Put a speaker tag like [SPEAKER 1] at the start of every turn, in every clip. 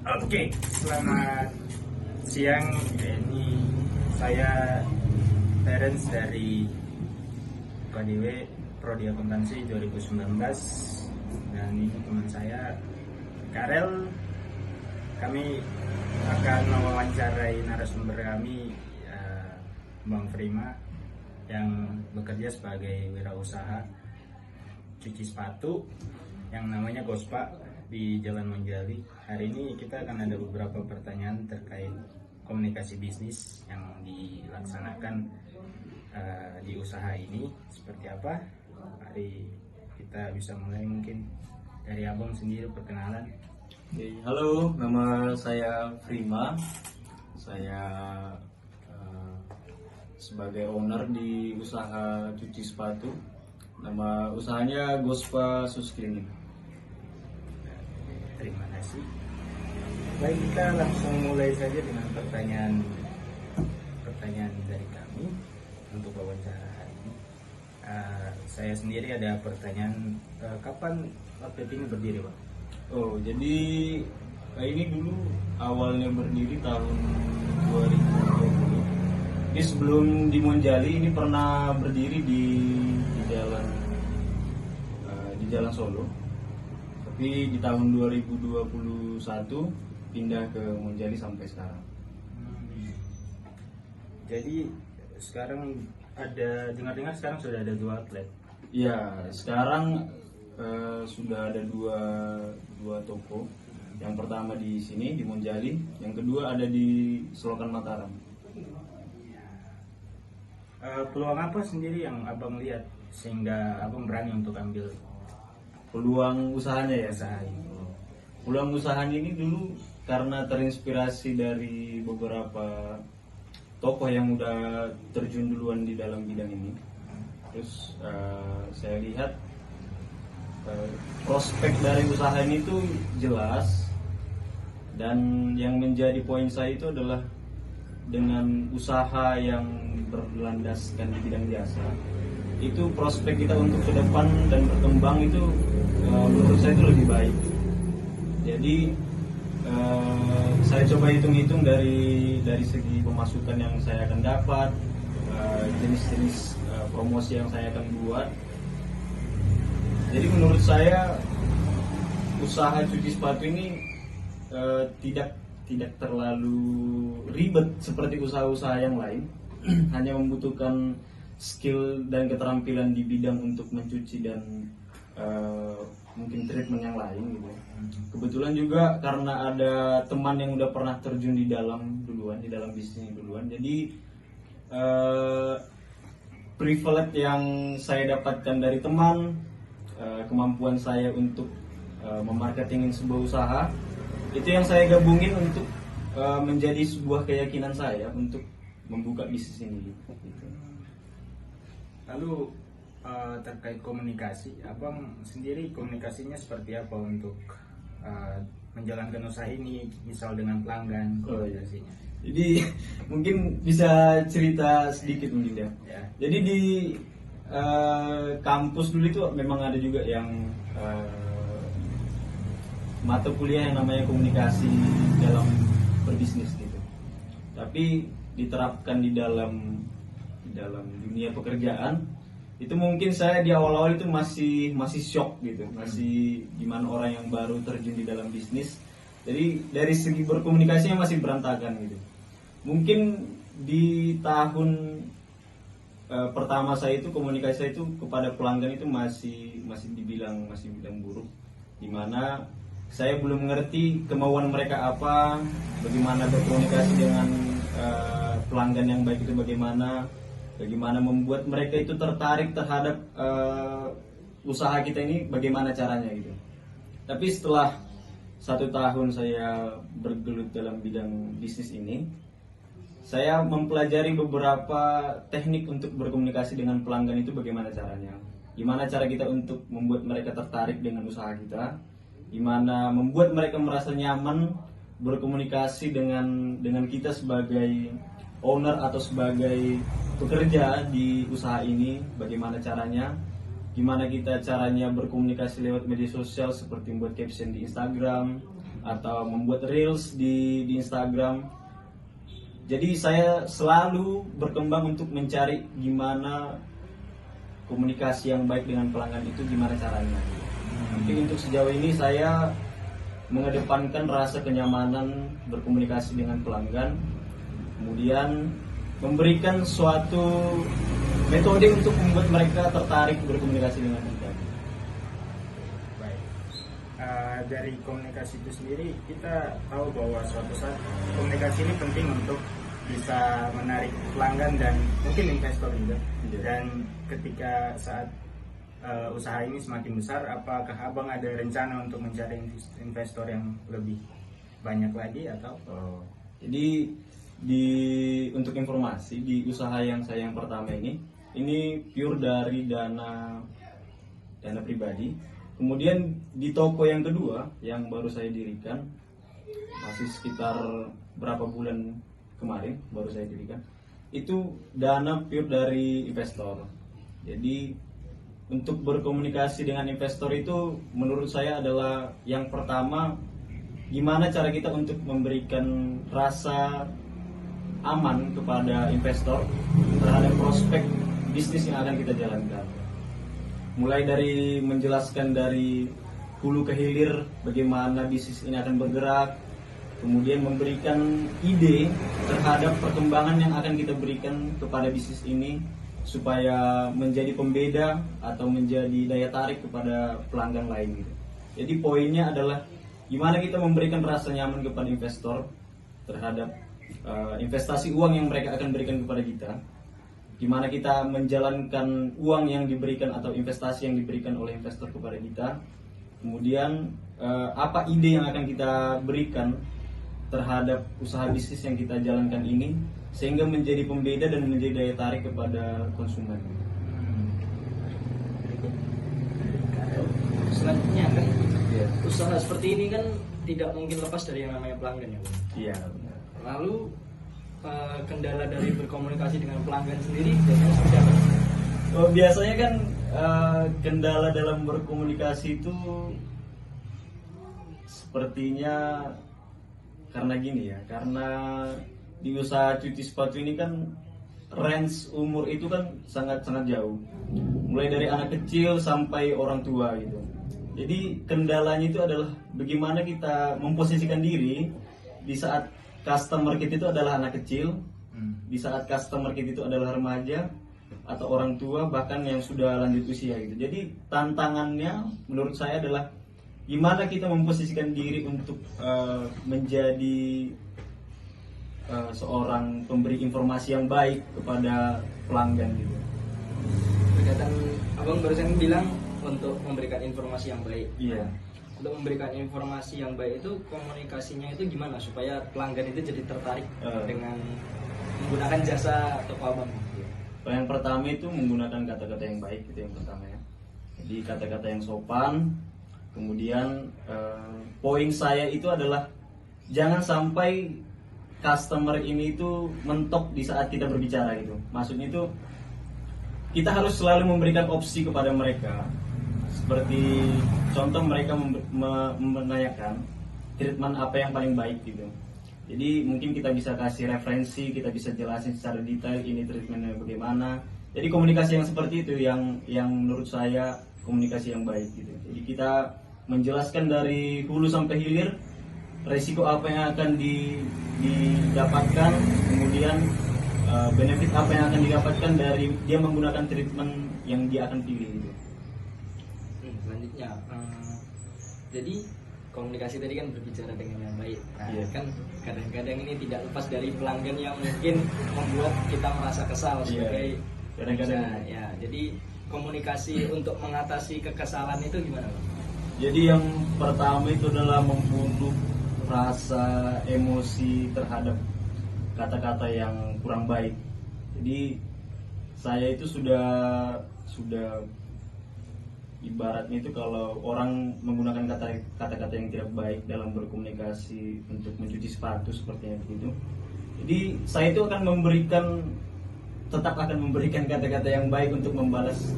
[SPEAKER 1] Oke, selamat siang. Ini saya Terence dari KDW Prodi Akuntansi 2019, dan ini teman saya Karel. Kami akan mewawancarai narasumber kami, Bang Prima, yang bekerja sebagai wirausaha cuci sepatu yang namanya Gospa di Jalan Monjali. Hari ini kita akan ada beberapa pertanyaan terkait komunikasi bisnis yang dilaksanakan di usaha ini seperti apa. Mari kita bisa mulai, mungkin dari abang sendiri perkenalan.
[SPEAKER 2] Halo, nama saya Prima. Saya sebagai owner di usaha cuci sepatu. Nama usahanya Gospa Sus Cleaning.
[SPEAKER 1] Terima kasih. Baik, kita langsung mulai saja dengan pertanyaan dari kami untuk wawancara hari ini. Saya sendiri ada pertanyaan, kapan outlet ini berdiri, Pak?
[SPEAKER 2] Oh, jadi ini dulu awalnya berdiri tahun 2020. Ini sebelum di Monjali ini pernah berdiri di jalan Solo. Tapi di tahun 2021 pindah ke Monjali sampai sekarang.
[SPEAKER 1] Jadi sekarang ada, dengar-dengar sekarang sudah ada 2 outlet.
[SPEAKER 2] Ya, sekarang sudah ada dua toko. Yang pertama di sini di Monjali, yang kedua ada di Selokan Mataram.
[SPEAKER 1] Peluang apa sendiri yang abang lihat sehingga abang berani untuk ambil
[SPEAKER 2] Peluang usahanya ya.
[SPEAKER 1] usaha ini?
[SPEAKER 2] Peluang usahanya ini dulu karena terinspirasi dari beberapa tokoh yang udah terjun duluan di dalam bidang ini. Terus saya lihat prospek dari usaha ini tuh jelas, dan yang menjadi poin saya itu adalah dengan usaha yang berlandaskan di bidang jasa, itu prospek kita untuk ke depan dan berkembang itu menurut saya itu lebih baik. Jadi saya coba hitung-hitung dari segi pemasukan yang saya akan dapat, jenis-jenis promosi yang saya akan buat. Jadi menurut saya usaha cuci sepatu ini tidak terlalu ribet seperti usaha-usaha yang lain. Hanya membutuhkan skill dan keterampilan di bidang untuk mencuci dan mungkin treatment yang lain gitu. Kebetulan juga karena ada teman yang udah pernah terjun di dalam bisnis duluan, jadi privilege yang saya dapatkan dari teman, kemampuan saya untuk memarketingin sebuah usaha, itu yang saya gabungin untuk menjadi sebuah keyakinan saya untuk membuka bisnis ini gitu.
[SPEAKER 1] Lalu terkait komunikasi, abang sendiri komunikasinya seperti apa untuk menjalankan usaha ini, misal dengan pelanggan, komunikasinya?
[SPEAKER 2] Jadi mungkin bisa cerita sedikit mungkin ya. Jadi di kampus dulu itu memang ada juga yang mata kuliah yang namanya komunikasi dalam berbisnis gitu. Tapi diterapkan di dalam dunia pekerjaan itu mungkin saya di awal-awal itu masih shock gitu, masih gimana orang yang baru terjun di dalam bisnis. Jadi dari segi berkomunikasinya masih berantakan gitu. Mungkin di tahun pertama saya itu komunikasi saya itu kepada pelanggan itu masih dibilang buruk, dimana saya belum mengerti kemauan mereka apa, bagaimana berkomunikasi dengan pelanggan yang baik itu bagaimana membuat mereka itu tertarik terhadap usaha kita ini, bagaimana caranya gitu. Tapi setelah 1 tahun saya bergelut dalam bidang bisnis ini, saya mempelajari beberapa teknik untuk berkomunikasi dengan pelanggan itu bagaimana caranya. Gimana cara kita untuk membuat mereka tertarik dengan usaha kita, gimana membuat mereka merasa nyaman berkomunikasi dengan kita sebagai owner atau sebagai pekerja di usaha ini, bagaimana caranya, gimana kita caranya berkomunikasi lewat media sosial seperti membuat caption di Instagram atau membuat reels di Instagram. Jadi saya selalu berkembang untuk mencari gimana komunikasi yang baik dengan pelanggan itu gimana caranya. Tapi untuk sejauh ini saya mengedepankan rasa kenyamanan berkomunikasi dengan pelanggan, kemudian memberikan suatu metode untuk membuat mereka tertarik berkomunikasi dengan kita.
[SPEAKER 1] Baik. Dari komunikasi itu sendiri kita tahu bahwa suatu saat komunikasi ini penting untuk bisa menarik pelanggan dan mungkin investor juga.
[SPEAKER 2] Iya.
[SPEAKER 1] Dan ketika saat usaha ini semakin besar, apakah abang ada rencana untuk mencari investor yang lebih banyak lagi atau?
[SPEAKER 2] Jadi untuk informasi di usaha yang saya yang pertama ini pure dari dana pribadi. Kemudian di toko yang kedua yang baru saya dirikan, masih sekitar berapa bulan kemarin baru saya dirikan, itu dana pure dari investor. Jadi untuk berkomunikasi dengan investor itu menurut saya adalah yang pertama, gimana cara kita untuk memberikan rasa aman kepada investor terhadap prospek bisnis yang akan kita jalankan. Mulai dari menjelaskan dari hulu ke hilir bagaimana bisnis ini akan bergerak, kemudian memberikan ide terhadap perkembangan yang akan kita berikan kepada bisnis ini supaya menjadi pembeda atau menjadi daya tarik kepada pelanggan lain gitu. Jadi poinnya adalah gimana kita memberikan rasa nyaman kepada investor terhadap investasi uang yang mereka akan berikan kepada kita. Gimana kita menjalankan uang yang diberikan atau investasi yang diberikan oleh investor kepada kita. Kemudian apa ide yang akan kita berikan terhadap usaha bisnis yang kita jalankan ini sehingga menjadi pembeda dan menjadi daya tarik kepada konsumen.
[SPEAKER 3] Selanjutnya kan usaha seperti ini kan tidak mungkin lepas dari yang namanya pelanggan ya, Bang.
[SPEAKER 2] Iya.
[SPEAKER 3] Lalu kendala dari berkomunikasi dengan pelanggan sendiri biasanya seperti apa?
[SPEAKER 2] Biasanya kan kendala dalam berkomunikasi itu sepertinya karena gini ya, karena di usaha cuci sepatu ini kan range umur itu kan sangat-sangat jauh, mulai dari anak kecil sampai orang tua gitu. Jadi kendalanya itu adalah bagaimana kita memposisikan diri di saat customer kita itu adalah anak kecil, di saat customer kita itu adalah remaja atau orang tua bahkan yang sudah lanjut usia gitu. Jadi tantangannya menurut saya adalah gimana kita memposisikan diri untuk menjadi seorang pemberi informasi yang baik kepada pelanggan gitu.
[SPEAKER 3] Berkaitan abang barusan bilang untuk memberikan informasi yang baik.
[SPEAKER 2] Iya.
[SPEAKER 3] Untuk memberikan informasi yang baik itu komunikasinya itu gimana supaya pelanggan itu jadi tertarik dengan menggunakan jasa toko abang?
[SPEAKER 2] Yang pertama itu menggunakan kata-kata yang baik, itu yang pertama ya. Jadi kata-kata yang sopan. Kemudian poin saya itu adalah jangan sampai customer ini itu mentok di saat kita berbicara gitu. Maksudnya itu kita harus selalu memberikan opsi kepada mereka. Seperti contoh mereka menanyakan treatment apa yang paling baik gitu. Jadi mungkin kita bisa kasih referensi, kita bisa jelasin secara detail ini treatmentnya bagaimana. Jadi komunikasi yang seperti itu yang menurut saya komunikasi yang baik gitu. Jadi kita menjelaskan dari hulu sampai hilir resiko apa yang akan didapatkan, kemudian benefit apa yang akan didapatkan dari dia menggunakan treatment yang dia akan pilih gitu.
[SPEAKER 3] Selanjutnya, jadi komunikasi tadi kan berbicara dengan yang baik. Nah,
[SPEAKER 2] Iya.
[SPEAKER 3] kan kadang-kadang ini tidak lepas dari pelanggan yang mungkin membuat kita merasa kesal sebagai
[SPEAKER 2] Kadang-kadang.
[SPEAKER 3] pengusaha. Ya, jadi komunikasi untuk mengatasi kekesalan itu gimana, Bang?
[SPEAKER 2] Jadi yang pertama itu adalah membunuh rasa emosi terhadap kata-kata yang kurang baik. Jadi saya itu sudah ibaratnya itu kalau orang menggunakan kata-kata yang tidak baik dalam berkomunikasi untuk mencuci sepatu seperti itu. Jadi saya itu tetap akan memberikan kata-kata yang baik untuk membalas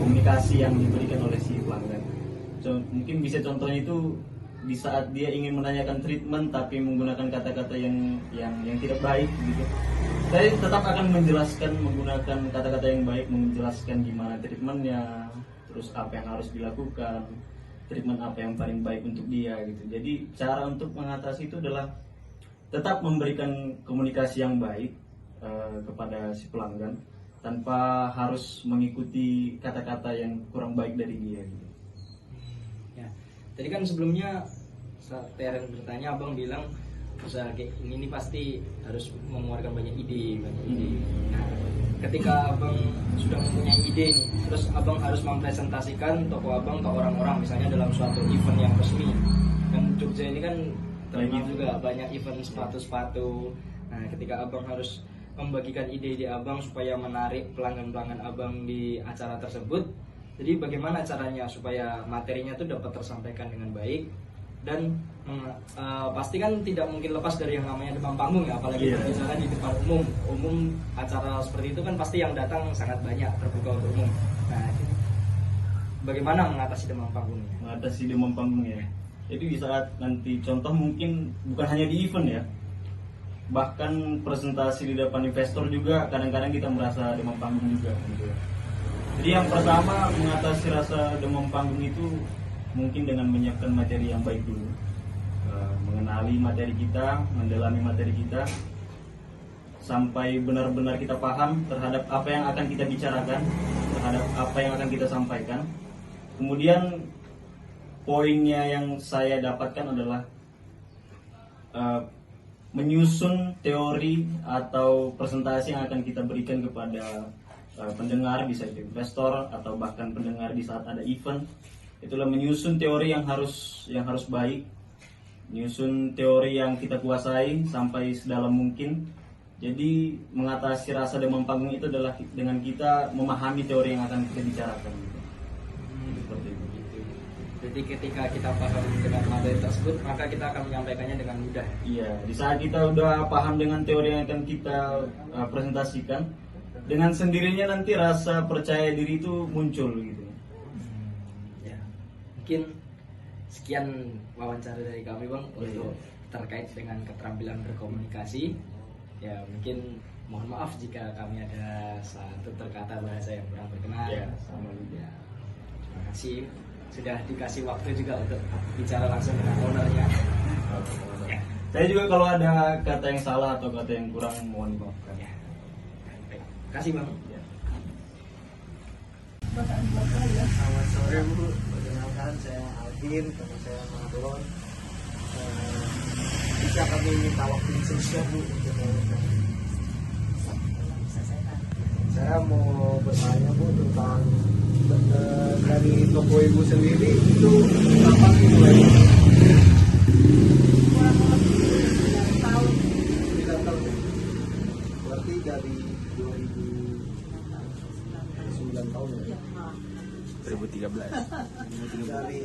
[SPEAKER 2] komunikasi yang diberikan oleh si pelanggan. Mungkin bisa contohnya itu di saat dia ingin menanyakan treatment tapi menggunakan kata-kata yang tidak baik gitu, saya tetap akan menjelaskan menggunakan kata-kata yang baik, menjelaskan gimana treatmentnya, terus apa yang harus dilakukan, treatment apa yang paling baik untuk dia gitu. Jadi cara untuk mengatasi itu adalah tetap memberikan komunikasi yang baik kepada si pelanggan tanpa harus mengikuti kata-kata yang kurang baik dari dia gitu.
[SPEAKER 3] Ya, tadi kan sebelumnya saat Teren bertanya, abang bilang usaha kayak ini pasti harus mengeluarkan banyak ide. Nah, ketika abang sudah mempunyai ide nih, terus abang harus mempresentasikan toko abang ke orang-orang, misalnya dalam suatu event yang resmi. Dan Jogja ini kan terkenal juga banyak event sepatu-sepatu. Nah, ketika abang harus membagikan ide-ide abang supaya menarik pelanggan-pelanggan abang di acara tersebut, jadi bagaimana caranya supaya materinya itu dapat tersampaikan dengan baik dan pasti kan tidak mungkin lepas dari yang namanya demam panggung ya, apalagi misalnya di depan umum acara seperti itu kan pasti yang datang sangat banyak, terbuka untuk umum. Nah, bagaimana mengatasi demam panggungnya?
[SPEAKER 2] Mengatasi demam panggung ya. Jadi di saat nanti contoh mungkin bukan hanya di event ya, bahkan presentasi di depan investor juga kadang-kadang kita merasa demam panggung juga gitu. Jadi yang pertama mengatasi rasa demam panggung itu mungkin dengan menyiapkan materi yang baik dulu, mengenali materi kita, mendalami materi kita sampai benar-benar kita paham terhadap apa yang akan kita bicarakan, terhadap apa yang akan kita sampaikan. Kemudian poinnya yang saya dapatkan adalah menyusun teori atau presentasi yang akan kita berikan kepada pendengar, bisa itu investor atau bahkan pendengar di saat ada event. Itulah menyusun teori yang harus baik, menyusun teori yang kita kuasai sampai sedalam mungkin. Jadi mengatasi rasa demam panggung itu adalah dengan kita memahami teori yang akan kita bicarakan gitu. Seperti itu.
[SPEAKER 3] Jadi ketika kita paham dengan materi tersebut, maka kita akan menyampaikannya dengan mudah.
[SPEAKER 2] Iya, di saat kita udah paham dengan teori yang akan kita presentasikan, dengan sendirinya nanti rasa percaya diri itu muncul gitu.
[SPEAKER 3] Ya, mungkin sekian wawancara dari kami bang untuk terkait dengan keterampilan berkomunikasi. Ya mungkin mohon maaf jika kami ada satu terkata bahasa yang kurang berkenan.
[SPEAKER 2] Ya, sama juga.
[SPEAKER 3] Terima kasih sudah dikasih waktu juga untuk bicara langsung dengan ownernya.
[SPEAKER 2] Ya. Saya juga kalau ada kata yang salah atau kata yang kurang mohon dimaafkan.
[SPEAKER 3] Ya. Baik. Terima kasih bang.
[SPEAKER 2] Ya.
[SPEAKER 4] Selamat sore Bu, perkenalkan saya Alvin, teman saya Marlon. Bisa kami minta waktu sesuai Bu untuk saya mau bertanya Bu tentang dari toko Ibu sendiri itu kapan mulai? 9 tahun. Berarti dari 2009 tahun ya?
[SPEAKER 1] 2013.
[SPEAKER 4] Dari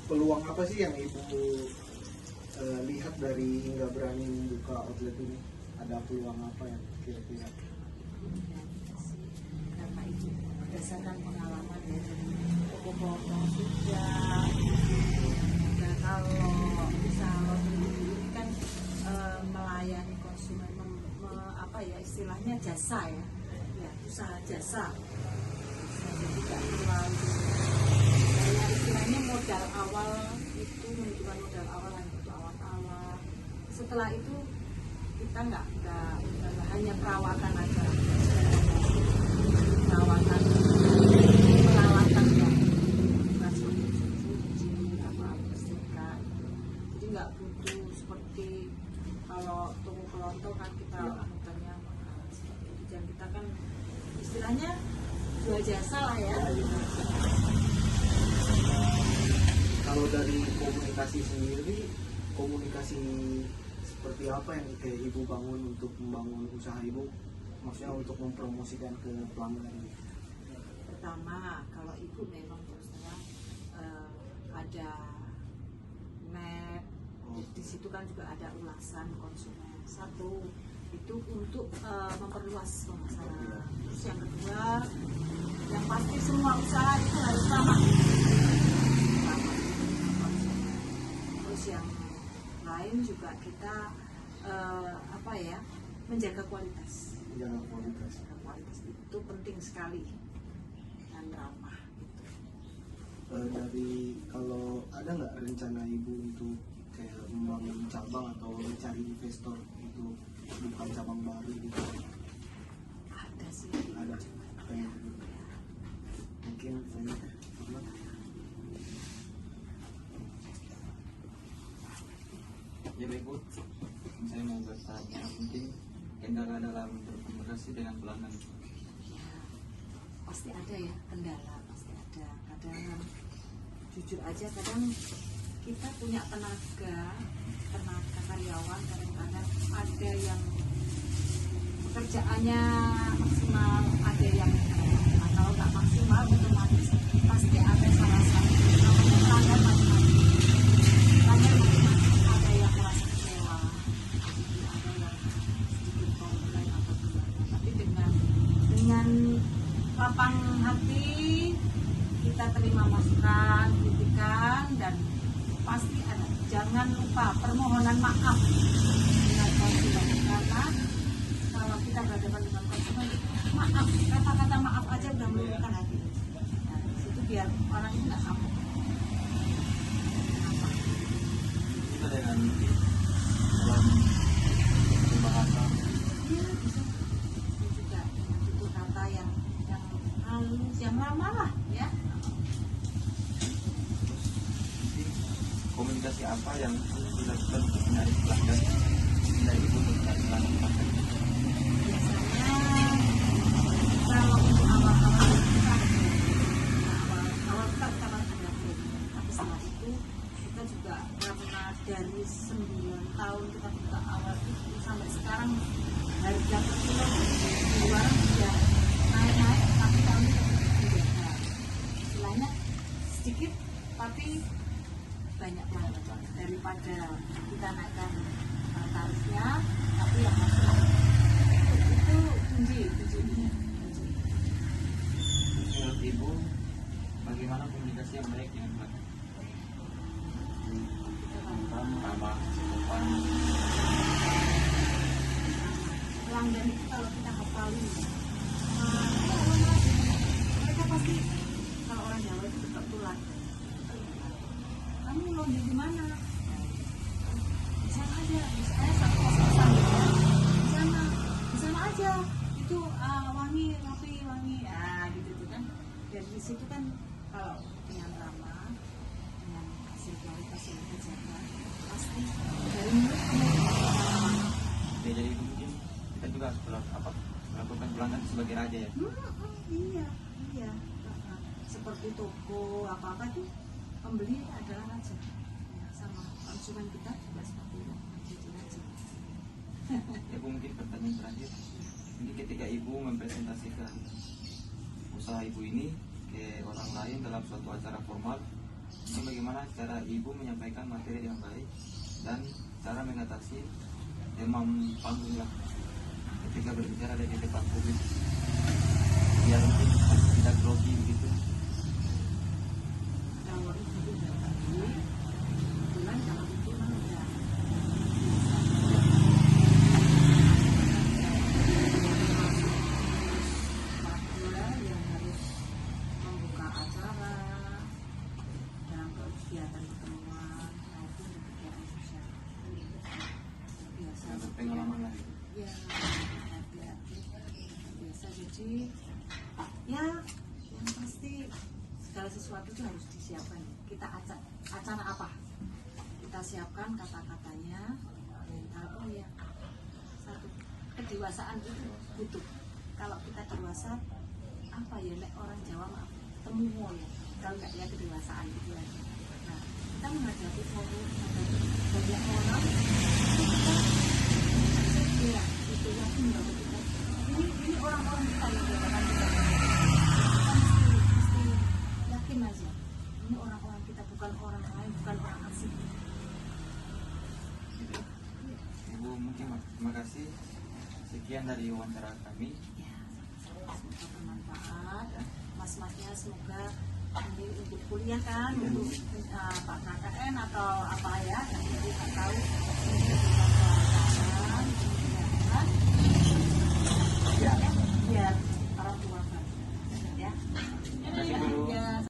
[SPEAKER 4] peluang apa sih yang Ibu lihat dari hingga berani membuka outlet ini? Ada peluang apa yang kira-kira?
[SPEAKER 5] Karena itu berdasarkan pengalaman ya, toko-toko sudah. Nah kalau usaha laundry ini kan melayani konsumen, apa ya istilahnya jasa ya, usaha jasa. Jadi tidak terlalu kayak istilahnya modal awal itu menentukan modal awal itu awal-awal. Setelah itu kita nggak hanya perawatan aja, perawatan peralatan yang bukan cuci apa bersihkan. Jadi nggak butuh seperti kalau toko kelontong kan kita lakukannya seperti itu. Dan kita kan istilahnya jual jasa lah ya.
[SPEAKER 4] Kalau dari komunikasi sendiri, komunikasi seperti apa yang kayak Ibu bangun untuk membangun usaha Ibu? Maksudnya untuk mempromosikan ke pelanggan.
[SPEAKER 5] Pertama, kalau ibu memang terus terang ada map, di situ kan juga ada ulasan konsumen. Satu itu untuk memperluas pemasaran. Terus yang kedua, yang pasti semua usaha itu harus ramah. yang lain juga kita apa ya, menjaga kualitas.
[SPEAKER 4] Menjaga kualitas.
[SPEAKER 5] Menjaga kualitas itu penting sekali dan ramah gitu.
[SPEAKER 4] Dari kalau ada nggak rencana ibu untuk kayak membangun cabang atau mencari investor itu bukan cabang baru gitu?
[SPEAKER 5] Ada sih.
[SPEAKER 4] Ada. Kayak gitu. Mungkin saya pernah.
[SPEAKER 1] Ya baik Bu, saya mau bertanya mungkin kendala dalam berkomunikasi dengan pelanggan.
[SPEAKER 5] Pasti ada ya kendala, pasti ada. Kadang jujur aja, kadang kita punya tenaga karyawan, kadang-kadang ada yang pekerjaannya maksimal, ada yang kalau nggak maksimal otomatis pasti ada salah satu namanya pelanggan macam-macam. Pelanggan macam-macam, ada yang merasa kecewa, ada yang sedikit komplain atau gimana. Tapi dengan lapang hati kita terima masukan, kritikan, dan pasti ada. Jangan lupa permohonan maaf dengan konsumen, karena kalau kita berhadapan dengan konsumen, maaf, kata-kata maaf aja udah meluluhkan hati. Nah, itu biar orang itu nggak kapok.
[SPEAKER 1] Kita dengan dalam berbahasa
[SPEAKER 5] Iya, bisa. Itu juga itu kata yang halus, yang ramah lah, ya.
[SPEAKER 1] komunikasi apa yang dilakukan untuk mencari pelanggan dari ibu untuk mencari pelanggan.
[SPEAKER 5] Biasanya kalau untuk awal-awal kita ada awal kita ada brand, tapi setelah itu kita juga karena dari 9 tahun kita buka awal itu sampai sekarang harga per kilo di luar sudah naik-naik, tapi kami menjaga istilahnya sedikit tapi banyak pelanggan daripada kita naikkan tarifnya, tapi yang masuk itu kuncinya.
[SPEAKER 1] Menurut ibu, bagaimana komunikasi yang baik dengan pelanggan? Ramah, sopan.
[SPEAKER 5] Pelanggan itu kalau kita hafalin, mereka pasti, kalau orang Jawa itu tetap tulang. Kamu londi di mana? Di sana aja. Saya satu kos-kosan ya. Di sana aja. Itu wangi, rapi, wangi. Ah, gitu tuh kan. Dari situ kan kalau dengan ramah, dengan hasil kualitas yang kita jaga, pasti dari mulut ke mulut.
[SPEAKER 1] Ya, jadi mungkin kita juga harus melakukan pelanggan sebagai raja ya.
[SPEAKER 5] Iya. Seperti toko apa-apa tuh pembeli adalah raja. Ya, sama konsumen kita juga seperti itu. Jadi raja.
[SPEAKER 1] Ya Bu, mungkin pertanyaan terakhir. Ini ketika ibu mempresentasikan usaha ibu ini ke orang lain dalam suatu acara formal, ini bagaimana cara ibu menyampaikan materi yang baik dan cara mengatasi demam panggung lah ketika berbicara di depan publik, biar mungkin tidak grogi begitu.
[SPEAKER 5] Kalau itu tidak tadi, kebetulan kalau itu kan udah yang harus membuka acara dalam kegiatan pertemuan maupun di kegiatan sosial. Biasa
[SPEAKER 1] Ada pengalaman lagi.
[SPEAKER 5] ya, hati-hati biasa. Jadi ya yang pasti segala sesuatu itu harus disiapkan. Kita acara apa kita siapkan, kata-katanya, mental. Oh ya, satu, kedewasaan itu butuh. Kalau kita dewasa, apa ya, nek orang Jawa maaf temumo ya, kalau nggak ya kedewasaan itu aja. Nah, kita menghadapi forum, menghadapi banyak orang, itu kita itu yakin bahwa kita ini orang-orang kita yang jabatan kita mesti yakin aja, ini orang-orang kita, bukan orang lain, bukan orang asing.
[SPEAKER 1] Gitu. Ibu, mungkin terima kasih. Sekian dari wawancara kami.
[SPEAKER 5] Ya, semoga bermanfaat. Mas-masnya semoga Jadi untuk kuliah kan, untuk apa KKN atau apa ya, yang jadi nggak tahu.